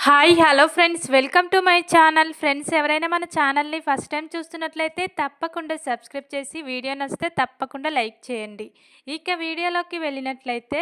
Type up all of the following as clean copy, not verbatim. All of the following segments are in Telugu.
Hi hello friends, welcome to my channel. Friends, ఎవరైనా మన ఛానల్ని ఫస్ట్ టైం చూస్తున్నట్లయితే తప్పకుండా సబ్స్క్రైబ్ చేసి వీడియో నచ్చితే తప్పకుండా లైక్ చేయండి. ఇక వీడియోలోకి వెళ్ళినట్లయితే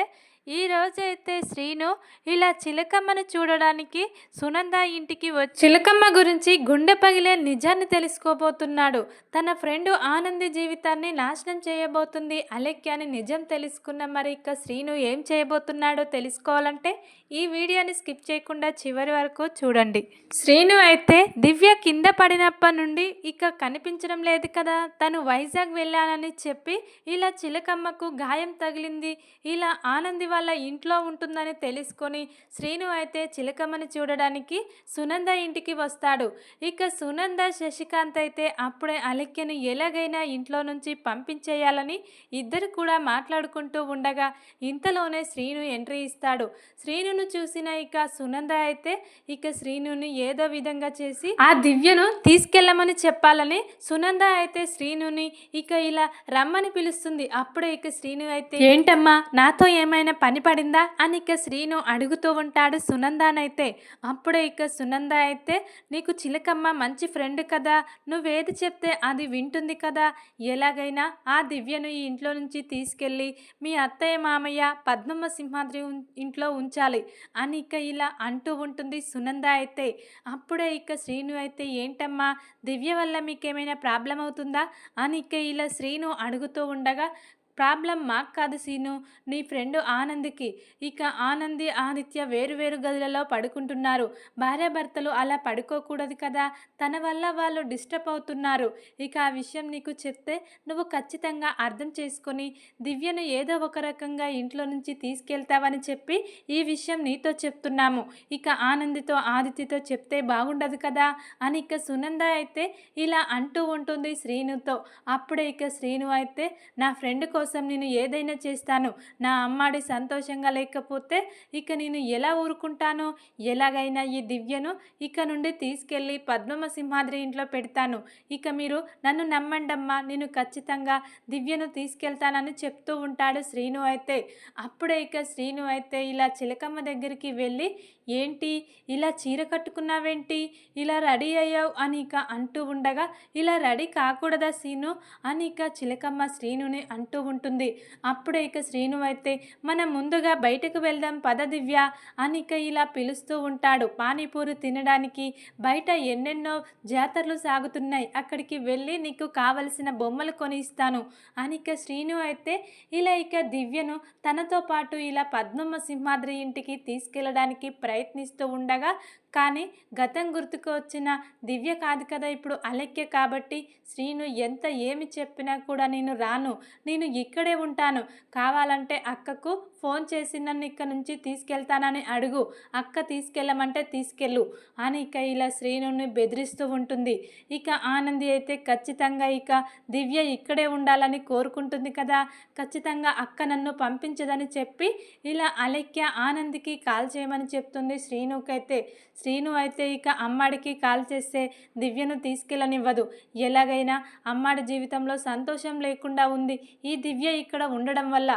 ఈరోజైతే శ్రీను ఇలా చిలకమ్మను చూడడానికి సునంద ఇంటికి వచ్చి చిలకమ్మ గురించి గుండె పగిలే నిజాన్ని తెలుసుకోబోతున్నాడు. తన ఫ్రెండ్ ఆనంది జీవితాన్ని నాశనం చేయబోతుంది అలెక్కి అని నిజం తెలుసుకున్న మరి ఇక శ్రీను ఏం చేయబోతున్నాడో తెలుసుకోవాలంటే ఈ వీడియోని స్కిప్ చేయకుండా చివరి వరకు చూడండి. శ్రీను అయితే దివ్య కింద పడినప్పటి నుండి ఇక కనిపించడం లేదు కదా, తను వైజాగ్ వెళ్ళానని చెప్పి ఇలా చిలకమ్మకు గాయం తగిలింది, ఇలా ఆనంది వాళ్ళ ఇంట్లో ఉంటుందని తెలుసుకొని శ్రీను అయితే చిలకమ్మని చూడడానికి సునంద ఇంటికి వస్తాడు. ఇక సునంద శశికాంత్ అయితే అప్పుడే అలెక్యను ఎలాగైనా ఇంట్లో నుంచి పంపించేయాలని ఇద్దరు కూడా మాట్లాడుకుంటూ ఉండగా ఇంతలోనే శ్రీను ఎంట్రీ ఇస్తాడు. శ్రీనును చూసిన ఇక సునంద అయితే ఇక శ్రీనుని ఏదో విధంగా చేసి ఆ దివ్యను తీసుకెళ్ళమని చెప్పాలని సునంద అయితే శ్రీనుని ఇక ఇలా రమ్మని పిలుస్తుంది. అప్పుడే ఇక శ్రీను అయితే ఏంటమ్మా నాతో ఏమైనా పని పడిందా అని ఇక శ్రీను అడుగుతూ ఉంటాడు సునందానైతే. అప్పుడే ఇక సునంద అయితే నీకు చిలకమ్మ మంచి ఫ్రెండ్ కదా, నువ్వేది చెప్తే అది వింటుంది కదా, ఎలాగైనా ఆ దివ్యను ఈ ఇంట్లో నుంచి తీసుకెళ్ళి మీ అత్తయ్య మామయ్య పద్మమ్మ సింహాద్రి ఇంట్లో ఉంచాలి అని ఇక ఇలా అంటూ ఉంటుంది సునంద అయితే. అప్పుడే ఇక శ్రీను అయితే ఏంటమ్మా దివ్య వల్ల మీకేమైనా ప్రాబ్లం అవుతుందా అని ఇక ఇలా శ్రీను అడుగుతూ ఉండగా ప్రాబ్లం మాకు కాదు సీను, నీ ఫ్రెండ్ ఆనంద్కి. ఇక ఆనంది ఆదిత్య వేరు గదులలో పడుకుంటున్నారు, భార్యాభర్తలు అలా పడుకోకూడదు కదా, తన వల్ల వాళ్ళు డిస్టర్బ్ అవుతున్నారు. ఇక ఆ విషయం నీకు చెప్తే నువ్వు ఖచ్చితంగా అర్థం చేసుకొని దివ్యను ఏదో ఒక రకంగా ఇంట్లో నుంచి తీసుకెళ్తావని చెప్పి ఈ విషయం నీతో చెప్తున్నాము. ఇక ఆనందితో ఆదిత్యతో చెప్తే బాగుండదు కదా అని ఇక సునంద అయితే ఇలా అంటూ ఉంటుంది శ్రీనుతో. అప్పుడే ఇక శ్రీను అయితే నా ఫ్రెండ్ కోసం నేను ఏదైనా చేస్తాను, నా అమ్మాడి సంతోషంగా లేకపోతే ఇక నేను ఎలా ఊరుకుంటాను, ఎలాగైనా ఈ దివ్యను ఇక నుండి తీసుకెళ్ళి పద్మమ్మ సింహాద్రి ఇంట్లో పెడతాను, ఇక మీరు నన్ను నమ్మండమ్మా, నేను ఖచ్చితంగా దివ్యను తీసుకెళ్తానని చెప్తూ ఉంటాడు శ్రీను అయితే. అప్పుడే ఇక శ్రీను అయితే ఇలా చిలకమ్మ దగ్గరికి వెళ్ళి ఏంటి ఇలా చీర కట్టుకున్నావేంటి, ఇలా రెడీ అయ్యావు అని ఇక అంటూ ఉండగా ఇలా రెడీ కాకూడదా శ్రీను అని ఇక చిలకమ్మ శ్రీనుని అంటూ ఉంటుంది. అప్పుడే ఇక శ్రీను అయితే మనం ముందుగా బయటకు వెళ్దాం పద దివ్య అని ఇక ఇలా పిలుస్తూ ఉంటాడు. పానీపూరి తినడానికి బయట ఎన్నెన్నో జాతరలు సాగుతున్నాయి, అక్కడికి వెళ్ళి నీకు కావలసిన బొమ్మలు కొని ఇస్తాను అని ఇక శ్రీను అయితే ఇలా ఇక దివ్యను తనతో పాటు ఇలా పద్మమ్మ సింహాద్రి ఇంటికి తీసుకెళ్ళడానికి ప్రయత్నిస్తూ ఉండగా కానీ గతం గుర్తుకు వచ్చిన దివ్య కాదు కదా ఇప్పుడు అలెక్య, కాబట్టి శ్రీను ఎంత ఏమి చెప్పినా కూడా నేను రాను, నేను ఇక్కడే ఉంటాను, కావాలంటే అక్కకు ఫోన్ చేసి నన్ను ఇక్కడ నుంచి తీసుకెళ్తానని అడుగు, అక్క తీసుకెళ్ళమంటే తీసుకెళ్ళు అని ఇక ఇలా శ్రీనుని బెదిరిస్తూ ఉంటుంది. ఇక ఆనంది అయితే ఖచ్చితంగా ఇక దివ్య ఇక్కడే ఉండాలని కోరుకుంటుంది కదా, ఖచ్చితంగా అక్క నన్ను పంపించదని చెప్పి ఇలా అలెక్య ఆనందికి కాల్ చేయమని చెప్తుంది శ్రీనుకైతే. శ్రీను అయితే ఇక అమ్మాడికి కాల్ చేస్తే దివ్యను తీసుకెళ్ళనివ్వదు, ఎలాగైనా అమ్మాడి జీవితంలో సంతోషం లేకుండా ఉంది ఈ దివ్య ఇక్కడ ఉండడం వల్ల,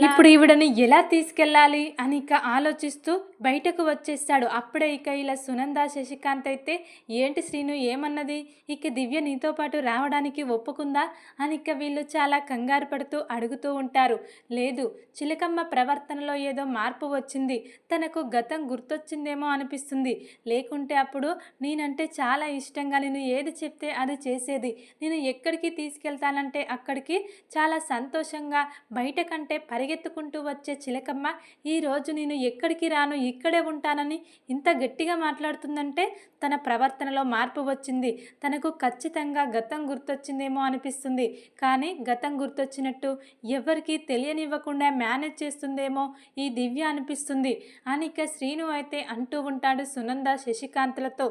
ఇప్పుడు ఈవిడని ఎలా తీసుకెళ్ళాలి అని ఇక ఆలోచిస్తూ బయటకు వచ్చేస్తాడు. అప్పుడే ఇక ఇలా సునంద శశికాంత్ అయితే ఏంటి శ్రీను ఏమన్నది, ఇక దివ్య నీతో పాటు రావడానికి ఒప్పుకుందా అని ఇక వీళ్ళు చాలా కంగారు పడుతూ అడుగుతూ ఉంటారు. లేదు, చిలకమ్మ ప్రవర్తనలో ఏదో మార్పు వచ్చింది, తనకు గతం గుర్తొచ్చిందేమో అనిపిస్తుంది, లేకుంటే అప్పుడు నేనంటే చాలా ఇష్టంగా నేను ఏది చెప్తే అది చేసేది, నేను ఎక్కడికి తీసుకెళ్తానంటే అక్కడికి చాలా సంతోషంగా బయట కంటే పరిగెత్తుకుంటూ వచ్చే చిలకమ్మ ఈరోజు నేను ఎక్కడికి రాను ఇక్కడే ఉంటానని ఇంత గట్టిగా మాట్లాడుతుందంటే తన ప్రవర్తనలో మార్పు వచ్చింది, తనకు ఖచ్చితంగా గతం గుర్తొచ్చిందేమో అనిపిస్తుంది, కానీ గతం గుర్తొచ్చినట్టు ఎవరికి తెలియనివ్వకుండా మేనేజ్ చేస్తుందేమో ఈ దివ్య అనిపిస్తుంది అని ఇక శ్రీను అయితే అంటూ ఉంటాడు సునంద శశికాంత్లతో.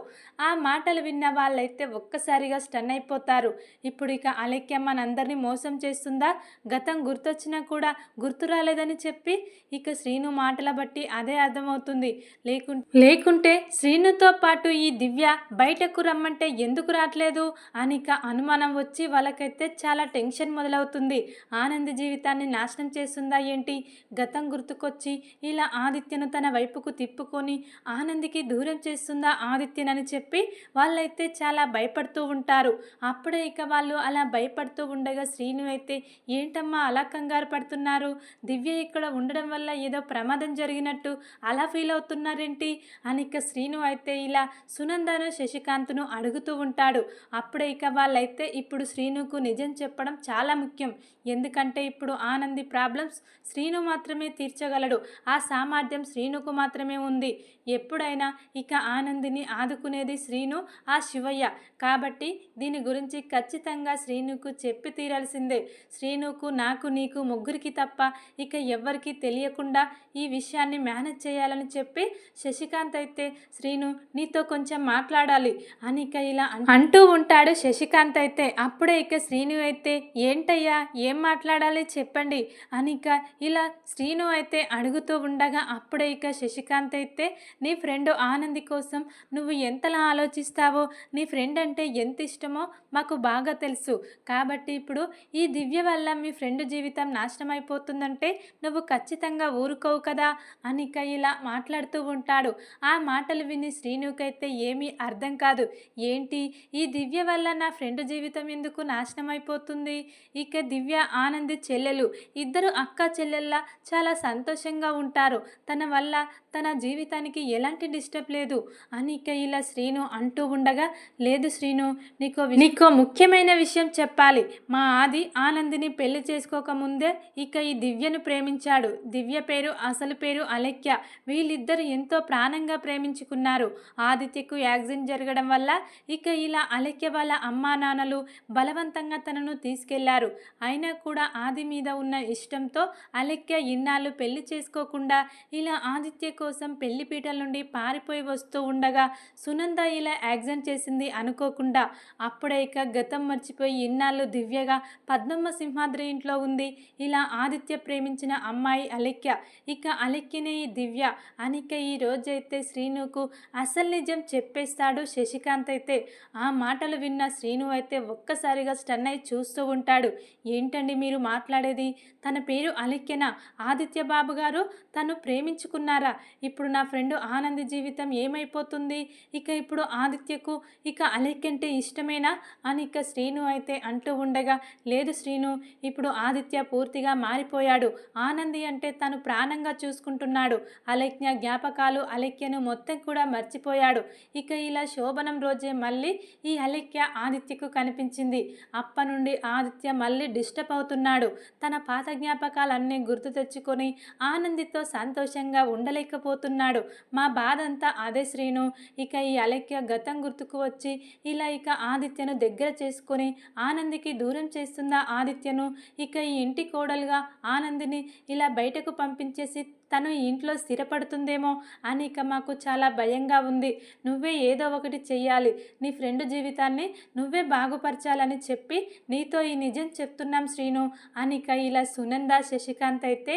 ఆ మాటలు విన్న వాళ్ళైతే ఒక్కసారిగా స్టన్ అయిపోతారు. ఇప్పుడు ఇక అలెక్యమ్మ అందరినీ మోసం చేస్తుందా, గతం గుర్తొచ్చినా కూడా గుర్తు రాలేదని చెప్పి ఇక శ్రీను మాటల బట్టి అదే అర్థమవుతుంది. లేకుంటే శ్రీనుతో పాటు ఈ దివ్య బయటకు రమ్మంటే ఎందుకు రావట్లేదు అని ఇక అనుమానం వచ్చి వాళ్ళకైతే చాలా టెన్షన్ మొదలవుతుంది. ఆనంది జీవితాన్ని నాశనం చేస్తుందా ఏంటి, గతం గుర్తుకొచ్చి ఇలా ఆదిత్యను తన వైపుకు తిప్పుకొని ఆనందికి దూరం చేస్తుందా ఆదిత్యనని చెప్పి వాళ్ళైతే చాలా భయపడుతూ ఉంటారు. అప్పుడే ఇక వాళ్ళు అలా భయపడుతూ ఉండగా శ్రీను అయితే, ఏంటమ్మా అలా కంగారు పడుతున్నారు, దివ్య ఇక్కడ ఉండడం వల్ల ఏదో ప్రమాదం జరిగినట్టు అలా ఫీల్ అవుతున్నారేంటి అని ఇక శ్రీను అయితే ఇలా సునందను శశికాంత్ను అడుగుతూ ఉంటాడు. అప్పుడే ఇక వాళ్ళైతే ఇప్పుడు శ్రీనుకు నిజం చెప్పడం చాలా ముఖ్యం. ఎందుకంటే ఇప్పుడు ఆనంది ప్రాబ్లమ్స్ శ్రీను మాత్రమే తీర్చగలడు. ఆ సామర్థ్యం శ్రీనుకు మాత్రమే ఉంది. ఎప్పుడైనా ఇక ఆనందిని ఆదుకునేది శ్రీను, ఆ శివయ్య. కాబట్టి దీని గురించి ఖచ్చితంగా శ్రీనుకు చెప్పి తీరాల్సిందే. శ్రీనుకు, నాకు, నీకు ముగ్గురికి తప్ప ఇక ఎవ్వరికీ తెలియకుండా ఈ విషయాన్ని మేనేజ్ చేయాలని చెప్పి శశికాంత్ అయితే, శ్రీను నీతో కొంచెం మాట్లాడాలి అని ఇక ఇలా అంటూ ఉంటాడు శశికాంత్ అయితే. అప్పుడే ఇక శ్రీను అయితే, ఏంటయ్యా ఏం మాట్లాడాలి చెప్పండి అని ఇక ఇలా శ్రీను అయితే అడుగుతూ ఉండగా అప్పుడే ఇక శశికాంత్ అయితే, నీ ఫ్రెండ్ ఆనంది కోసం నువ్వు ఎంతలా ఆలోచిస్తావో, నీ ఫ్రెండ్ అంటే ఎంత ఇష్టమో మాకు బాగా తెలుసు. కాబట్టి ఇప్పుడు ఈ దివ్య వల్ల మీ ఫ్రెండ్ జీవితం నాశనం అయిపోతుందంటే నువ్వు ఖచ్చితంగా ఊరుకోవు కదా అని ఇక ఇలా మాట్లాడుతూ ఉంటాడు. ఆ మాటలు విని శ్రీనుకైతే ఏమీ అర్థం కాదు. ఏంటి, ఈ దివ్య వల్ల నా ఫ్రెండ్ జీవితం ఎందుకు నాశనం అయిపోతుంది? ఇక దివ్య ఆనంది చెల్లెలు, ఇద్దరు అక్క చెల్లెల్లా చాలా సంతోషంగా ఉంటారు. తన వల్ల తన జీవితానికి ఎలాంటి డిస్టర్బ్ లేదు అని ఇక ఇలా శ్రీను అంటూ ఉండగా, లేదు శ్రీను, నీకో ముఖ్యమైన విషయం చెప్పాలి. మా ఆది ఆనందిని పెళ్లి చేసుకోకముందే ఇక ఈ దివ్యను ప్రేమించాడు. దివ్య పేరు, అసలు పేరు అలెక్య. వీళ్ళిద్దరు ఎంతో ప్రాణంగా ప్రేమించుకున్నారు. ఆదిత్యకు యాక్సిడెంట్ జరగడం వల్ల ఇక ఇలా అలెక్య వాళ్ళ అమ్మా నాన్నలు బలవంతంగా తనను తీసుకెళ్లారు. అయినా కూడా ఆది మీద ఉన్న ఇష్టంతో అలెక్య ఇన్నాళ్ళు పెళ్లి చేసుకోకుండా ఇలా ఆదిత్య కోసం పెళ్లిపీటల నుండి పారిపోయి వస్తూ ఉండగా సునంద ఇలా యాక్సిడెంట్ చేసింది అనుకోకుండా. అప్పుడే ఇక గతం మర్చిపోయి ఇన్నాళ్ళు దివ్యగా పద్మమ్మ సింహాద్రి ఇంట్లో ఉంది. ఇలా ఆదిత్య ప్రేమించిన అమ్మాయి అలెక్య. ఇక అలెక్యనే ఈ దివ్య అనిక ఈ రోజైతే శ్రీనుకు అసలు నిజం చెప్పేస్తాడు శశికాంత్ అయితే. ఆ మాటలు విన్న శ్రీను అయితే ఒక్కసారిగా స్టన్ అయి చూస్తూ ఉంటాడు. ఏంటండి మీరు మాట్లాడేది? తన పేరు అలెక్యనా? ఆదిత్య బాబు గారు తను ప్రేమించుకున్నారా? ఇప్పుడు నా ఫ్రెండ్ ఆనంది జీవితం ఏమైపోతుంది? ఇక ఇప్పుడు ఆదిత్యకు ఇక అలెక్య అంటే ఇష్టమేనా అని ఇక శ్రీను అయితే అంటూ ఉండగా, లేదు శ్రీను, ఇప్పుడు ఆదిత్య పూర్తిగా మారిపోయాడు. ఆనంది అంటే తను ప్రాణంగా చూసుకుంటున్నాడు. అలెక్య జ్ఞాపకాలు, అలెక్యను మొత్తం కూడా మర్చిపోయాడు. ఇక ఇలా శోభనం రోజే మళ్ళీ ఈ అలెక్య ఆదిత్యకు కనిపించింది. అప్ప నుండి ఆదిత్య మళ్ళీ డిస్టర్బ్ అవుతున్నాడు. తన పాత జ్ఞాపకాలన్నీ గుర్తు తెచ్చుకొని ఆనందితో సంతోషంగా ఉండలేకపోతున్నాడు. మా బాధ అంతా అదే శ్రీను. ఇక ఈ అలెక్య గతం గుర్తుకు వచ్చి ఇలా ఇక ఆదిత్యను దగ్గర చేసుకొని ఆనందికి దూరం చేస్తుందా ఆదిత్యను? ఇక ఈ ఇంటి కోడలుగా ఆనందిని ఇలా బయటకు పంపించేసి తను ఈ ఇంట్లో స్థిరపడుతుందేమో అని ఇక మాకు చాలా భయంగా ఉంది. నువ్వే ఏదో ఒకటి చెయ్యాలి. నీ ఫ్రెండ్ జీవితాన్ని నువ్వే బాగుపరచాలని చెప్పి నీతో ఈ నిజం చెప్తున్నాం శ్రీను అని ఇక ఇలా సునంద, శశికాంత్ అయితే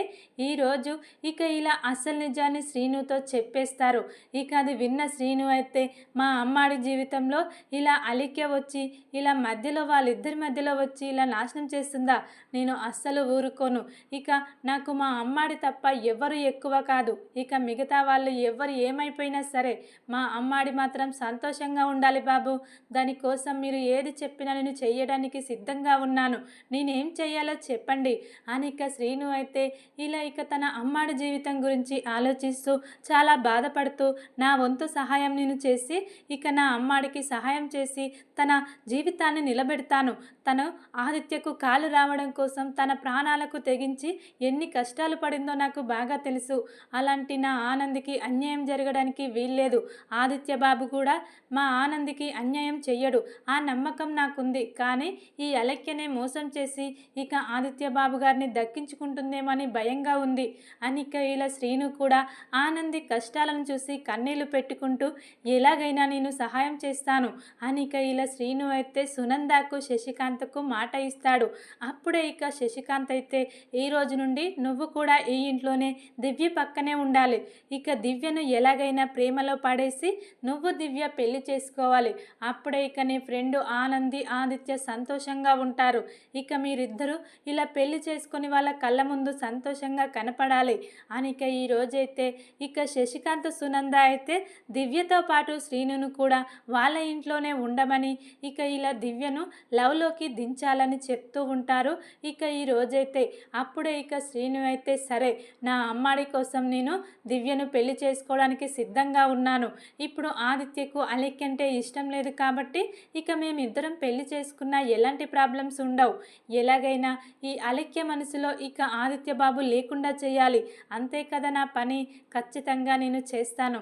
ఈరోజు ఇక ఇలా అసలు నిజాన్ని శ్రీనుతో చెప్పేస్తారు. ఇక అది విన్న శ్రీను అయితే, మా అమ్మాడి జీవితంలో ఇలా అలిక్య వచ్చి ఇలా మధ్యలో వాళ్ళిద్దరి మధ్యలో వచ్చి ఇలా నాశనం చేస్తుందా? నేను అస్సలు ఊరుకోను. ఇక నాకు మా అమ్మాడి తప్ప ఎవరు ఎక్కువ కాదు. ఇక మిగతా వాళ్ళు ఎవరు ఏమైపోయినా సరే మా అమ్మాడి మాత్రం సంతోషంగా ఉండాలి బాబు. దానికోసం మీరు ఏది చెప్పినా నేను చెయ్యడానికి సిద్ధంగా ఉన్నాను. నేనేం చెయ్యాలో చెప్పండి అని ఇక శ్రీను అయితే ఇలా ఇక తన అమ్మాడి జీవితం గురించి ఆలోచిస్తూ చాలా బాధపడుతూ, నా వంతు సహాయం నేను చేసి ఇక నా అమ్మాడికి సహాయం చేసి తన జీవితాన్ని నిలబెడతాను. తను ఆదిత్యకు కాలు రావడం కోసం తన ప్రాణాలకు తెగించి ఎన్ని కష్టాలు పడిందో నాకు బాగా తెలుసు. అలాంటి నా ఆనంద్కి అన్యాయం జరగడానికి వీల్లేదు. ఆదిత్య బాబు కూడా మా ఆనంద్కి అన్యాయం చెయ్యడు. ఆ నమ్మకం నాకుంది. కానీ ఈ అలెక్యనే మోసం చేసి ఇక ఆదిత్య బాబు గారిని దక్కించుకుంటుందేమో అని భయంగా ఉంది అని ఇక ఇలా శ్రీను కూడా ఆనంది కష్టాలను చూసి కన్నీళ్లు పెట్టుకుంటూ ఎలాగైనా నేను సహాయం చేస్తాను అని ఇక ఇలా శ్రీను అయితే సునందకు శశికాంత్కు మాట ఇస్తాడు. అప్పుడే ఇక శశికాంత్ అయితే ఈ రోజు నుండి నువ్వు కూడా ఈ ఇంట్లోనే దివ్య పక్కనే ఉండాలి. ఇక దివ్యను ఎలాగైనా ప్రేమలో పడేసి నువ్వు దివ్య పెళ్లి చేసుకోవాలి. అప్పుడే ఇక నీ ఫ్రెండ్ ఆనంది ఆదిత్య సంతోషంగా ఉంటారు. ఇక మీరిద్దరూ ఇలా పెళ్లి చేసుకొని వాళ్ళ కళ్ళ ముందు సంతోషంగా కనపడాలి అని ఇక ఈ రోజైతే ఇక శశికాంత్ సునంద అయితే దివ్యతో పాటు శ్రీనును కూడా వాళ్ళ ఇంట్లోనే ఉండమని ఇక ఇలా దివ్యను లవ్లోకి దించాలని చెప్తూ ఉంటారు. ఇక ఈ రోజైతే అప్పుడే ఇక శ్రీను అయితే సరే నా అమ్మాడి కోసం నేను దివ్యను పెళ్లి చేసుకోవడానికి సిద్ధంగా ఉన్నాను. ఇప్పుడు ఆదిత్యకు అలెక్ అంటే ఇష్టం లేదు కాబట్టి ఇక మేమిద్దరం పెళ్లి చేసుకున్నా ఎలాంటి ప్రాబ్లమ్స్ ఉండవు. ఎలాగైనా ఈ అలెక్య మనసులో ఇక ఆదిత్య బాబు లేకుండా చేయాలి. అంతే కదా నా పని. ఖచ్చితంగా నేను చేస్తాను.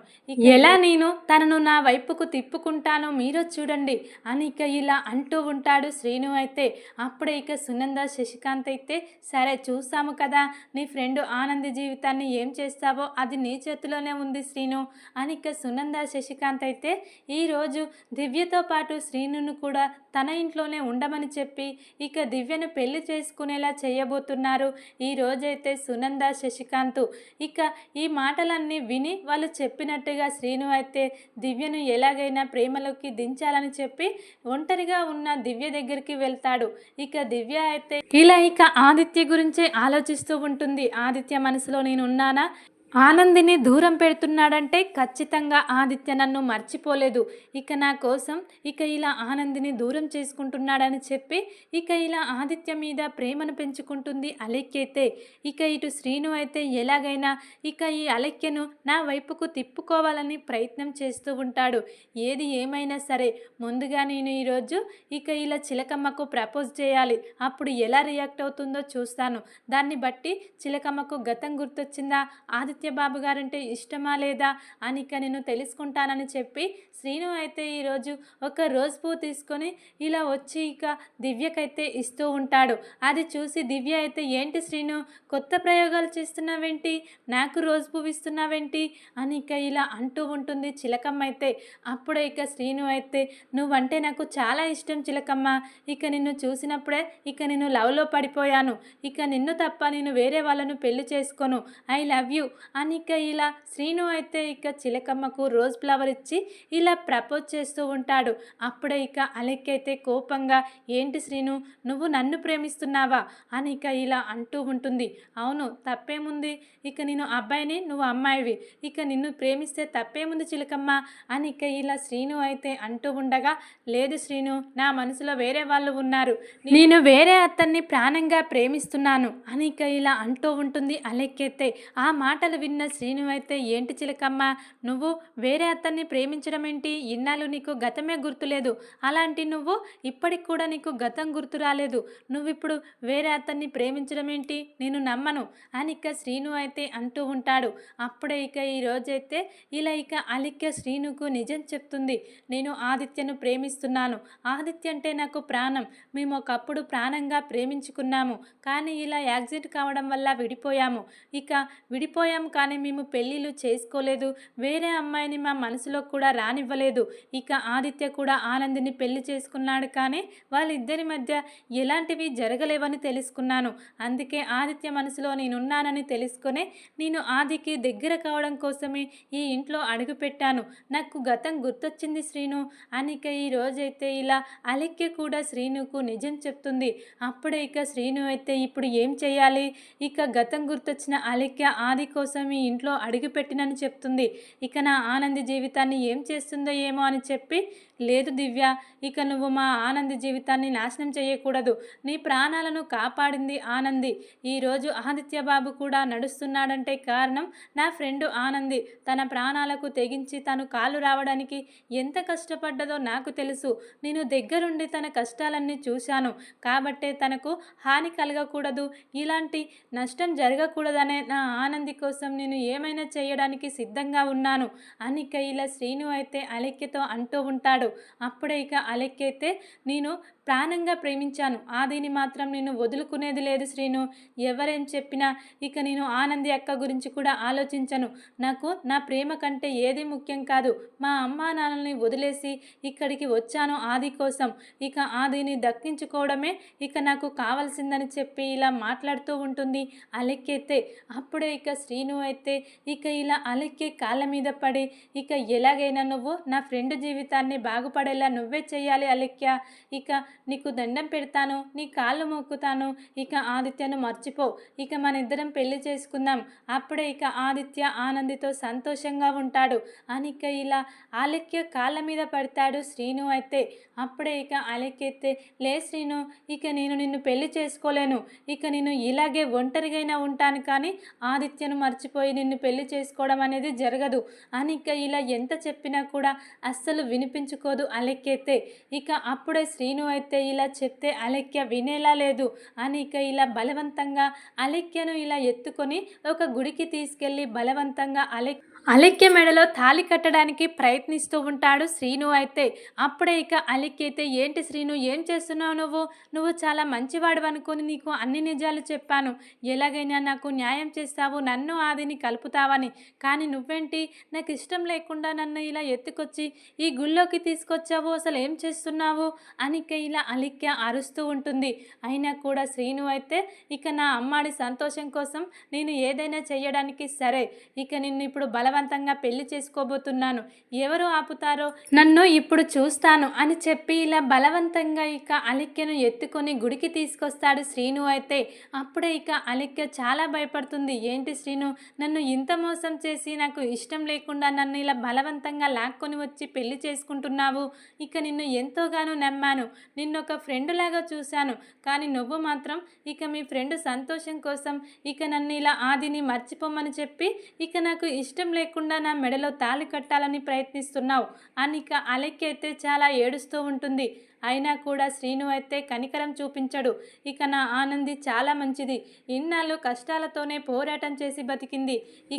ఎలా నేను తనను నా వైపుకు తిప్పుకుంటానో మీరు చూడండి అని ఇక ఇలా అంటూ ఉంటాడు శ్రీను అయితే. అప్పుడే ఇక సునంద శశికాంత్ అయితే సరే చూసాము కదా నీ ఫ్రెండ్ ఆనంది జీవితాన్ని ఏం చేస్తావో అది నీ చేతిలోనే ఉంది శ్రీను అని ఇక సునంద శశికాంత్ అయితే ఈరోజు దివ్యతో పాటు శ్రీనును కూడా తన ఇంట్లోనే ఉండమని చెప్పి ఇక దివ్యను పెళ్లి చేసుకునేలా చేయబోతున్నారు. ఈ రోజైతే సునంద శశికాంత్ ఇక ఈ మాటలన్నీ విని వాళ్ళు చెప్పినట్టుగా శ్రీను అయితే దివ్యను ఎలాగైనా ప్రేమలోకి దించాలని చెప్పి ఒంటరిగా ఉన్న దివ్య దగ్గరికి వెళ్తాడు. ఇక దివ్య అయితే ఇలా ఇక ఆదిత్య గురించే ఆలోచిస్తూ ఉంటుంది. ఆదిత్య మనసులో నేను ఉన్నానా, ఆనందిని దూరం పెడుతున్నాడంటే ఖచ్చితంగా ఆదిత్య నన్ను మర్చిపోలేదు. ఇక నా కోసం ఇక ఇలా ఆనందిని దూరం చేసుకుంటున్నాడని చెప్పి ఇక ఇలా ఆదిత్య మీద ప్రేమను పెంచుకుంటుంది అలెక్య అయితే. ఇక ఇటు శ్రీను అయితే ఎలాగైనా ఇక ఈ అలెక్యను నా వైపుకు తిప్పుకోవాలని ప్రయత్నం చేస్తూ ఉంటాడు. ఏది ఏమైనా సరే ముందుగా నేను ఈరోజు ఇక ఇలా చిలకమ్మకు ప్రపోజ్ చేయాలి. అప్పుడు ఎలా రియాక్ట్ అవుతుందో చూస్తాను. దాన్ని బట్టి చిలకమ్మకు గతం గుర్తొచ్చిందా, ఆదిత్య బాబు గారంటే ఇష్టమా లేదా అని ఇక నేను తెలుసుకుంటానని చెప్పి శ్రీను అయితే ఈరోజు ఒక రోజ్ పువ్వు తీసుకొని ఇలా వచ్చి ఇక దివ్యకైతే ఇస్తూ ఉంటాడు. అది చూసి దివ్య అయితే ఏంటి శ్రీను కొత్త ప్రయోగాలు చేస్తున్నావేంటి, నాకు రోజ్ పువ్వు ఇస్తున్నావేంటి అని ఇక ఇలా అంటూ ఉంటుంది చిలకమ్మ అయితే. అప్పుడే ఇక శ్రీను అయితే నువ్వంటే నాకు చాలా ఇష్టం చిలకమ్మ. ఇక నిన్ను చూసినప్పుడే ఇక నేను లవ్లో పడిపోయాను. ఇక నిన్ను తప్ప నేను వేరే వాళ్ళను పెళ్లి చేసుకోను. ఐ లవ్ యూ అని ఇక ఇలా శ్రీను అయితే ఇక చిలకమ్మకు రోజ్ ఫ్లవర్ ఇచ్చి ఇలా ప్రపోజ్ చేస్తూ ఉంటాడు. అప్పుడే ఇక అలెక్య అయితే కోపంగా ఏంటి శ్రీను నువ్వు నన్ను ప్రేమిస్తున్నావా అని ఇక ఇలా అంటూ ఉంటుంది. అవును తప్పేముంది, ఇక నేను అబ్బాయిని నువ్వు అమ్మాయివి, ఇక నిన్ను ప్రేమిస్తే తప్పేముంది చిలకమ్మ అని ఇక ఇలా శ్రీను అయితే అంటూ ఉండగా లేదు శ్రీను నా మనసులో వేరే వాళ్ళు ఉన్నారు, నేను వేరే అతన్ని ప్రాణంగా ప్రేమిస్తున్నాను అని ఇక ఇలా అంటూ ఉంటుంది అలెక్య అయితే. ఆ మాటలు విన్న శ్రీను అయితే ఏంటి చిలకమ్మ నువ్వు వేరే అతన్ని ప్రేమించడం ఏంటి, ఇన్నాళ్ళు నీకు గతమే గుర్తులేదు, అలాంటి నువ్వు ఇప్పటికి కూడా నీకు గతం గుర్తు రాలేదు, నువ్వు ఇప్పుడు వేరే అతన్ని ప్రేమించడం ఏంటి, నేను నమ్మను అని ఇక శ్రీను అయితే అంటూ ఉంటాడు. అప్పుడే ఇక ఈ రోజైతే ఇలా ఇక అలెక్య శ్రీనుకు నిజం చెప్తుంది. నేను ఆదిత్యను ప్రేమిస్తున్నాను, ఆదిత్య అంటే నాకు ప్రాణం, మేము ఒకప్పుడు ప్రాణంగా ప్రేమించుకున్నాము, కానీ ఇలా యాక్సిడెంట్ కావడం వల్ల విడిపోయాము. ఇక విడిపోయాము కానీ మేము పెళ్ళిళ్ళు చేసుకోలేదు, వేరే అమ్మాయిని మా మనసులో కూడా రానివ్వలేదు. ఇక ఆదిత్య కూడా ఆనందిని పెళ్లి చేసుకున్నాడు కానీ వాళ్ళిద్దరి మధ్య ఎలాంటివి జరగలేవని తెలుసుకున్నాను. అందుకే ఆదిత్య మనసులో నేనున్నానని తెలుసుకొని నేను ఆదికి దగ్గర కావడం కోసమే ఈ ఇంట్లో అడుగుపెట్టాను. నాకు గతం గుర్తొచ్చింది శ్రీను అని ఇక ఈ రోజైతే ఇలా అలెక్య కూడా శ్రీనుకు నిజం చెప్తుంది. అప్పుడే ఇక శ్రీను అయితే ఇప్పుడు ఏం చేయాలి, ఇక గతం గుర్తొచ్చిన అలెక్య ఆది కోసం ఈ ఇంట్లో అడుగుపెట్టినని చెప్తుంది. ఇక నా ఆనంది జీవితాన్ని ఏం చేస్తుందో ఏమో అని చెప్పి లేదు దివ్య, ఇక నువ్వు మా ఆనంది జీవితాన్ని నాశనం చేయకూడదు. నీ ప్రాణాలను కాపాడింది ఆనంది. ఈరోజు ఆదిత్య బాబు కూడా నడుస్తున్నాడంటే కారణం నా ఫ్రెండు ఆనంది. తన ప్రాణాలకు తెగించి తను కాలు రావడానికి ఎంత కష్టపడ్డదో నాకు తెలుసు. నేను దగ్గరుండి తన కష్టాలన్నీ చూశాను. కాబట్టే తనకు హాని కలగకూడదు, ఇలాంటి నష్టం జరగకూడదనే నా ఆనంది కోసం నేను ఏమైనా చేయడానికి సిద్ధంగా ఉన్నాను అని ఇక ఇలా శ్రీను అయితే అలెక్యతో అంటూ ఉంటాడు. అప్పుడే ఇక అలెక్య అయితే, నేను ప్రాణంగా ప్రేమించాను, ఆదిని మాత్రం నేను వదులుకునేది లేదు శ్రీను. ఎవరేం చెప్పినా ఇక నేను ఆనంది అక్క గురించి కూడా ఆలోచించను. నాకు నా ప్రేమ కంటే ఏది ముఖ్యం కాదు. మా అమ్మా నాన్నల్ని వదిలేసి ఇక్కడికి వచ్చాను ఆది కోసం. ఇక ఆదిని దక్కించుకోవడమే ఇక నాకు కావాల్సిందని చెప్పి ఇలా మాట్లాడుతూ ఉంటుంది అలెక్య అయితే. అప్పుడే ఇక శ్రీను అయితే ఇక ఇలా అలెక్య కాళ్ళ మీద పడి, ఇక ఎలాగైనా నువ్వు నా ఫ్రెండ్ జీవితాన్ని బాగుపడేలా నువ్వే చేయాలి అలెక్య. ఇక నీకు దండం పెడతాను, నీ కాళ్ళు మొక్కుతాను. ఇక ఆదిత్యను మర్చిపో. ఇక మన ఇద్దరం పెళ్లి చేసుకుందాం. అప్పుడే ఇక ఆదిత్య ఆనందితో సంతోషంగా ఉంటాడు అని ఇక ఇలా అలెక్య కాళ్ళ మీద పడతాడు శ్రీను అయితే. అప్పుడే ఇక అలెక్య అయితే, లే శ్రీను, ఇక నేను నిన్ను పెళ్లి చేసుకోలేను. ఇక నేను ఇలాగే ఒంటరిగైనా ఉంటాను, కానీ ఆదిత్యను మర్చిపోయి నిన్ను పెళ్లి చేసుకోవడం అనేది జరగదు అని ఇక ఇలా ఎంత చెప్పినా కూడా అస్సలు వినిపించుకోదు అలెక్య అయితే. ఇక అప్పుడే శ్రీను అయితే ఇలా చెప్తే అలెక్య వినేలా లేదు అని ఇక ఇలా బలవంతంగా అలెక్యను ఇలా ఎత్తుకొని ఒక గుడికి తీసుకెళ్ళి బలవంతంగా అలెక్య మెడలో తాళి కట్టడానికి ప్రయత్నిస్తూ ఉంటాడు శ్రీను అయితే. అప్పుడే ఇక అలెక్య అయితే, ఏంటి శ్రీను, ఏం చేస్తున్నావు నువ్వు చాలా మంచివాడు అనుకుని నీకు అన్ని నిజాలు చెప్పాను. ఎలాగైనా నాకు న్యాయం చేస్తావు, నన్ను ఆదిని కలుపుతావని. కానీ నువ్వేంటి, నాకు ఇష్టం లేకుండా నన్ను ఇలా ఎత్తుకొచ్చి ఈ గుళ్ళోకి తీసుకొచ్చావు, అసలు ఏం చేస్తున్నావు అని ఇక ఇలా అలెక్య అరుస్తూ ఉంటుంది. అయినా కూడా శ్రీను అయితే, ఇక నా అమ్మాడి సంతోషం కోసం నేను ఏదైనా చేయడానికి సరే, ఇక నిన్ను ఇప్పుడు బలవంతంగా పెళ్లి చేసుకోబోతున్నాను, ఎవరు ఆపుతారో నన్ను ఇప్పుడు చూస్తాను అని చెప్పి ఇలా బలవంతంగా ఇక అలెక్యను ఎత్తుకొని గుడికి తీసుకొస్తాడు శ్రీను అయితే. అప్పుడే ఇక అలెక్య చాలా భయపడుతుంది. ఏంటి శ్రీను, నన్ను ఇంత మోసం చేసి నాకు ఇష్టం లేకుండా నన్ను ఇలా బలవంతంగా లాక్కొని వచ్చి పెళ్లి చేసుకుంటున్నావు. ఇక నిన్ను ఎంతోగానో నమ్మాను, నిన్నొక ఫ్రెండ్ లాగా చూశాను, కానీ నువ్వు మాత్రం ఇక మీ ఫ్రెండ్ సంతోషం కోసం ఇక నన్ను ఇలా ఆదిని మర్చిపోమని చెప్పి ఇక నాకు ఇష్టం లేకుండా నా మెడలో తాళి కట్టాలని ప్రయత్నిస్తున్నావు అని ఇక అలెక్య అయితే చాలా ఏడుస్తూ ఉంటుంది. అయినా కూడా శ్రీను అయితే కనికరం చూపించడు. ఇక నా ఆనంది చాలా మంచిది, ఇన్నాళ్ళు కష్టాలతోనే పోరాటం చేసి బతికింది,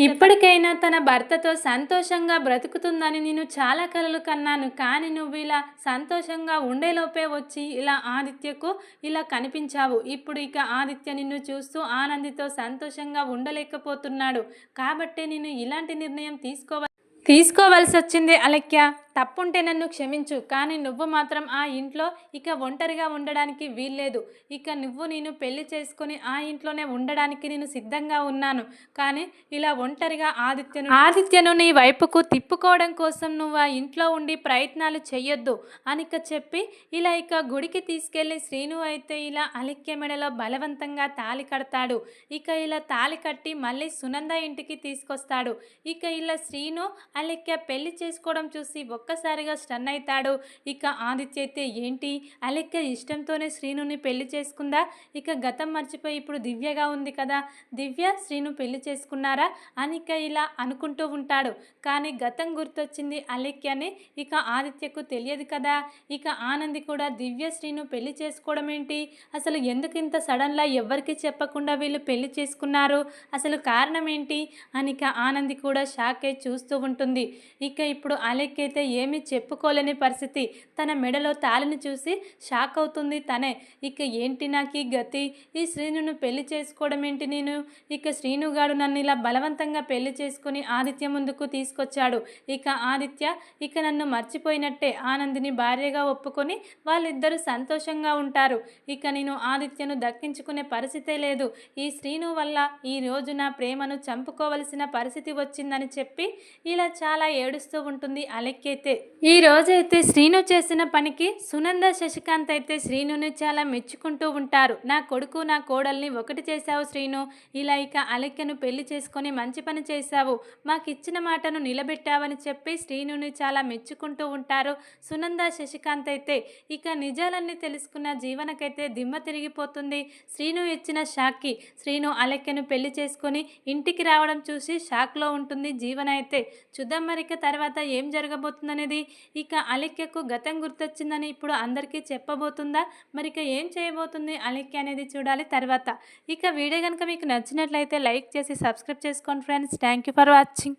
ఇప్పటికైనా తన భర్తతో సంతోషంగా బ్రతుకుతుందని నేను చాలా కలలు కన్నాను. కానీ నువ్వు ఇలా సంతోషంగా ఉండేలోపే వచ్చి ఇలా ఆదిత్యకు ఇలా కనిపించావు. ఇప్పుడు ఇక ఆదిత్య నిన్ను చూస్తూ ఆనందితో సంతోషంగా ఉండలేకపోతున్నాడు. కాబట్టే నేను ఇలాంటి నిర్ణయం తీసుకోవాల్సి వచ్చింది అలెక్య. తప్పుంటే నన్ను క్షమించు, కానీ నువ్వు మాత్రం ఆ ఇంట్లో ఇక ఒంటరిగా ఉండడానికి వీల్లేదు. ఇక నేను పెళ్లి చేసుకొని ఆ ఇంట్లోనే ఉండడానికి నేను సిద్ధంగా ఉన్నాను. కానీ ఇలా ఒంటరిగా ఆదిత్యను నీ వైపుకు తిప్పుకోవడం కోసం నువ్వు ఆ ఇంట్లో ఉండి ప్రయత్నాలు చెయ్యొద్దు అని ఇక చెప్పి ఇలా ఇక గుడికి తీసుకెళ్ళి శ్రీను అయితే ఇలా అలెక్య మెడలో బలవంతంగా తాళి కడతాడు. ఇక ఇలా తాళి కట్టి మళ్ళీ సునంద ఇంటికి తీసుకొస్తాడు. ఇక ఇలా శ్రీను అలెక్య పెళ్లి చేసుకోవడం చూసి ఒక్కసారిగా స్టన్ అవుతాడు. ఇక ఆదిత్య అయితే, ఏంటి, అలెక్య ఇష్టంతోనే శ్రీనుని పెళ్లి చేసుకుందా? ఇక గతం మర్చిపోయి ఇప్పుడు దివ్యగా ఉంది కదా, దివ్య శ్రీను పెళ్లి చేసుకున్నారా అని ఇక ఇలా అనుకుంటూ ఉంటాడు. కానీ గతం గుర్తొచ్చింది అలెక్యని ఇక ఆదిత్యకు తెలియదు కదా. ఇక ఆనంది కూడా దివ్య శ్రీను పెళ్లి చేసుకోవడం ఏంటి, అసలు ఎందుకు ఇంత సడన్లా ఎవ్వరికి చెప్పకుండా వీళ్ళు పెళ్లి చేసుకున్నారు, అసలు కారణం ఏంటి అని ఇక ఆనంది కూడా షాక్ అయి చూస్తూ ఉంటుంది. ఇక ఇప్పుడు అలెక్య అయితే ఏమీ చెప్పుకోలేని పరిస్థితి. తన మెడలో తాళిని చూసి షాక్ అవుతుంది తనే. ఇక ఏంటి నాకు ఈ గతి, ఈ శ్రీనును పెళ్లి చేసుకోవడం ఏంటి నేను, ఇక శ్రీనుగాడు నన్ను ఇలా బలవంతంగా పెళ్లి చేసుకుని ఆదిత్య ముందుకు తీసుకొచ్చాడు. ఇక ఆదిత్య ఇక నన్ను మర్చిపోయినట్టే, ఆనందిని భార్యగా ఒప్పుకొని వాళ్ళిద్దరూ సంతోషంగా ఉంటారు. ఇక నేను ఆదిత్యను దక్కించుకునే పరిస్థితే లేదు. ఈ శ్రీను వల్ల ఈ రోజు నా ప్రేమను చంపుకోవలసిన పరిస్థితి వచ్చిందని చెప్పి ఇలా చాలా ఏడుస్తూ ఉంటుంది అలెక్య. అయితే ఈ రోజైతే శ్రీను చేసిన పనికి సునంద శశికాంత్ అయితే శ్రీనుని చాలా మెచ్చుకుంటూ ఉంటారు. నా కొడుకు నా కోడల్ని ఒకటి చేశావు శ్రీను, ఇలా ఇక అలెక్కను పెళ్లి చేసుకొని మంచి పని చేశావు, మాకిచ్చిన మాటను నిలబెట్టావని చెప్పి శ్రీనుని చాలా మెచ్చుకుంటూ ఉంటారు సునంద శశికాంత్ అయితే. ఇక నిజాలన్నీ తెలుసుకున్న జీవనకైతే దిమ్మ తిరిగిపోతుంది శ్రీను ఇచ్చిన షాక్కి. శ్రీను అలెక్కను పెళ్లి చేసుకొని ఇంటికి రావడం చూసి షాక్లో ఉంటుంది జీవన అయితే. చూద్దాం మరిక తర్వాత ఏం జరగబోతుందనేది. ఇక అలెక్యకు గతం గుర్తొచ్చిందని ఇప్పుడు అందరికీ చెప్పబోతుందా, మరిక ఏం చేయబోతుంది అలెక్య అనేది చూడాలి తర్వాత. ఇక వీడియో కనుక మీకు నచ్చినట్లయితే లైక్ చేసి సబ్స్క్రైబ్ చేసుకోండి friends. Thank you for watching.